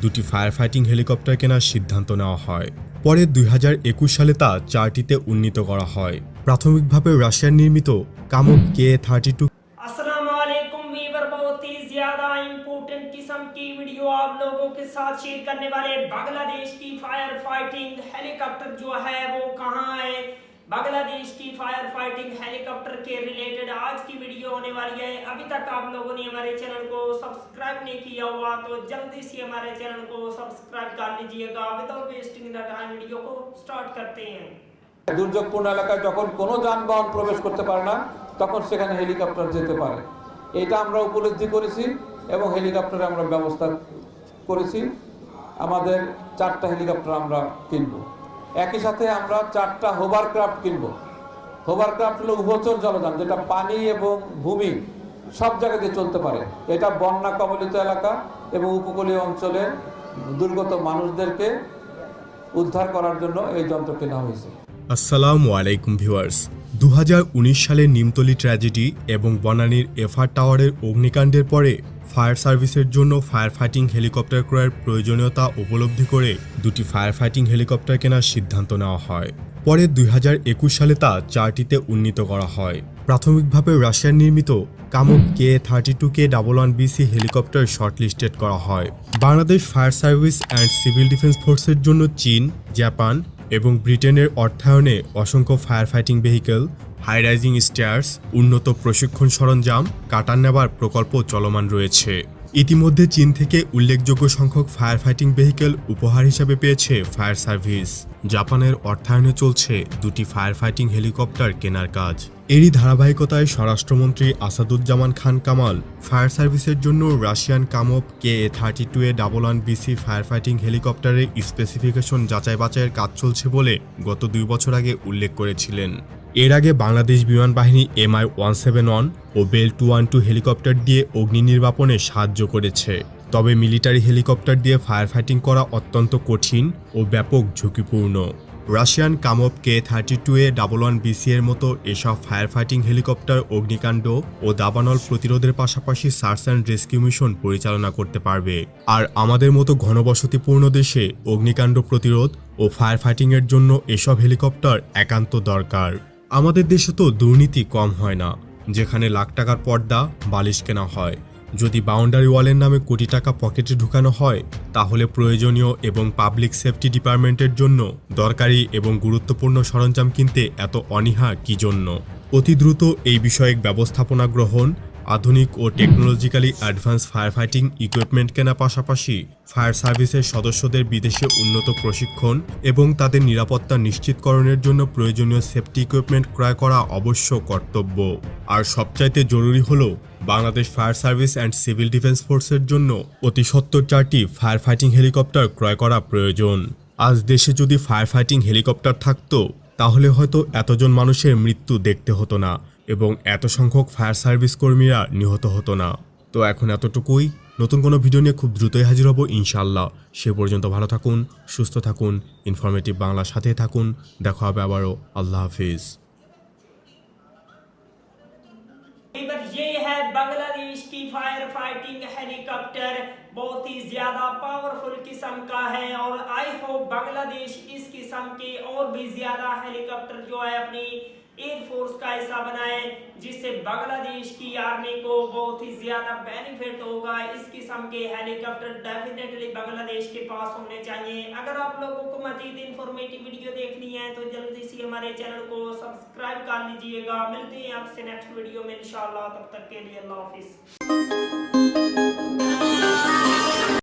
দুটি fire fighting helicopter কেনার সিদ্ধান্ত নেওয়া হয়। পরে 2021 সালে তা 4টিতে উন্নীত করা হয়। প্রাথমিকভাবে রাশিয়ার নির্মিত কামোভ Ka-32 अस्सलामुअलैकुम वीवर, बहुत ही ज्यादा इम्पोर्टेंट किस्म की वीडियो आप लोगों के साथ शेयर करने वाले। बांग्लादेश की फायर फाइटिंग हेलीकॉप्टर जो है वो कहाँ है, बांग्लादेश की फायर फाइटिंग हेलीकॉप्टर के रिलेटेड आज की वीडियो होने वाली है। अभी तक आप लोगों ने हमारे चैनल को सब्सक्राइब नहीं किया हुआ तो जल्दी से हमारे चैनल को सब्सक्राइब कर लीजिएगा। Without wasting the time video को स्टार्ट करते हैं। দুর্যোগপূর্ণ এলাকায় যখন কোনো যানবাহন প্রবেশ করতে পারে না তখন সেখানে হেলিকপ্টার যেতে পারে, এটা আমরা উপলব্ধি করেছি এবং হেলিকপ্টারে আমরা ব্যবস্থা করেছি। আমাদের 4টা হেলিকপ্টার আমরা কিনবো, একই সাথে আমরা 4টা হোভারক্রাফট কিনবো। হোভারক্রাফট হলো উভচর জলযান, যেটা পানি এবং ভূমি সব জায়গাতে চলতে পারে। এটা বন্যা কবলিত এলাকা এবং উপকূলীয় অঞ্চলের দুর্গত মানুষদেরকে উদ্ধার করার জন্য এই যন্ত্র কেনা হয়েছে। আসসালামু আলাইকুম ভিউয়ার্স, 2019 সালের নিমতলী ট্র্যাজেডি এবং বনানীর এফআর টাওয়ারের অগ্নিকাণ্ডের পরে ফায়ার সার্ভিসের জন্য ফায়ার ফাইটিং হেলিকপ্টার ক্রয়ের প্রয়োজনীয়তা উপলব্ধি করে দুটি ফায়ার ফাইটিং হেলিকপ্টার কেনার সিদ্ধান্ত নেওয়া হয়। পরে 2021 সালে তা 4টিতে উন্নীত করা হয়। প্রাথমিকভাবে রাশিয়ার নির্মিত কামোভ Ka-32K11BC হেলিকপ্টার শর্টলিস্টেড করা হয়। Bangladesh fire service and civil defence ফোর্সের জন্য চীন, জাপান এবং ব্রিটেনের অর্থায়নে অসংখ্য fire fighting vehicle, high rising stairs, উন্নত প্রশিক্ষণ সরঞ্জাম, কাটার নেবার প্রকল্প চলমান রয়েছে। ইতিমধ্যে চীন থেকে উল্লেখযোগ্য সংখ্যক ফায়ার ফাইটিং ভেহিকেল উপহার হিসেবে পেয়েছে ফায়ার সার্ভিস। জাপানের অর্থায়নে চলছে দুটি ফায়ার ফাইটিং হেলিকপ্টার কেনার কাজ। এরই ধারাবাহিকতায় স্বরাষ্ট্রমন্ত্রী আসাদুজ্জামান খান কামাল ফায়ার সার্ভিসের জন্য রাশিয়ান কামোভ Ka-32A11BC ফায়ার ফাইটিং হেলিকপ্টারের স্পেসিফিকেশন যাচাই বাছাইয়ের কাজ চলছে বলে গত 2 বছর আগে উল্লেখ করেছিলেন। এর আগে বাংলাদেশ বিমান বাহিনী Mi-171 ও বেল 212 হেলিকপ্টার দিয়ে অগ্নি নির্বাপনে সাহায্য করেছে। তবে মিলিটারি হেলিকপ্টার দিয়ে ফায়ার ফাইটিং করা অত্যন্ত কঠিন ও ব্যাপক ঝুঁকিপূর্ণ। রাশিয়ান কামোভ Ka-32A11BC এর মতো এসব ফায়ার ফাইটিং হেলিকপ্টার অগ্নিকাণ্ড ও দাবানল প্রতিরোধের পাশাপাশি সার্চ অ্যান্ড রেস্কিউ মিশন পরিচালনা করতে পারবে। আর আমাদের মতো ঘনবসতিপূর্ণ দেশে অগ্নিকাণ্ড প্রতিরোধ ও ফায়ার ফাইটিংয়ের জন্য এসব হেলিকপ্টার একান্ত দরকার। আমাদের দেশে তো দুর্নীতি কম হয় না, যেখানে লাখ টাকার পর্দা বালিশ কেনা হয়। যদি বাউন্ডারি ওয়ালের নামে কোটি টাকা পকেটে ঢুকানো হয়, তাহলে প্রয়োজনীয় এবং পাবলিক সেফটি ডিপার্টমেন্টের জন্য দরকারি এবং গুরুত্বপূর্ণ সরঞ্জাম কিনতে এত অনীহা কী জন্য? অতি দ্রুত এই বিষয়ক ব্যবস্থাপনা গ্রহণ, আধুনিক ও technologically advance fire fighting equipment কেনার পাশাপাশি ফায়ার সার্ভিসের সদস্যদের বিদেশে উন্নত প্রশিক্ষণ এবং তাদের নিরাপত্তা নিশ্চিতকরণের জন্য প্রয়োজনীয় সেফটি ইকুইপমেন্ট ক্রয় করা অবশ্য কর্তব্য। আর সবচাইতে জরুরি হলো Bangladesh fire service and civil defence ফোর্সের জন্য অতি সত্বর 4টি ফায়ার ফাইটিং হেলিকপ্টার ক্রয় করা প্রয়োজন। আজ দেশে যদি ফায়ার ফাইটিং হেলিকপ্টার থাকতো, তাহলে হয়তো এতজন মানুষের মৃত্যু দেখতে হতো না এবং এত সংখ্যক ফায়ার সার্ভিস কর্মীরা নিহত হতো না। তো এখন এতটুকুই। নতুন কোনো ভিডিও নিয়ে খুব দ্রুতই হাজির হব ইনশাআল্লাহ। সে পর্যন্ত ভালো থাকুন, সুস্থ থাকুন, ইনফরমেটিভ বাংলার সাথে থাকুন। দেখা হবে আবারও। আল্লাহ হাফিজ। ये है बांग्लादेश की फायर फाइटिंग हेलीकॉप्टर, बहुत ही ज्यादा पावरफुल किस्म का है और आई होप बांग्लादेश इस किस्म के और भी ज्यादा हेलीकॉप्टर जो है अपनी एयरफोर्स का हिस्सा बनाए, जिससे बांग्लादेश की आर्मी को बहुत ही ज्यादा बेनिफिट होगा। इस किस्म के हेलीकॉप्टर डेफिनेटली बांग्लादेश के पास होने चाहिए। अगर आप लोगों को मजीद इंफॉर्मेटिव वीडियो देखनी है तो जल्दी से हमारे चैनल को सब्सक्राइब कर लीजिएगा। मिलते हैं आपसे नेक्स्ट वीडियो में इंशाल्लाह, तब तक के लिए अल्लाह हाफिज।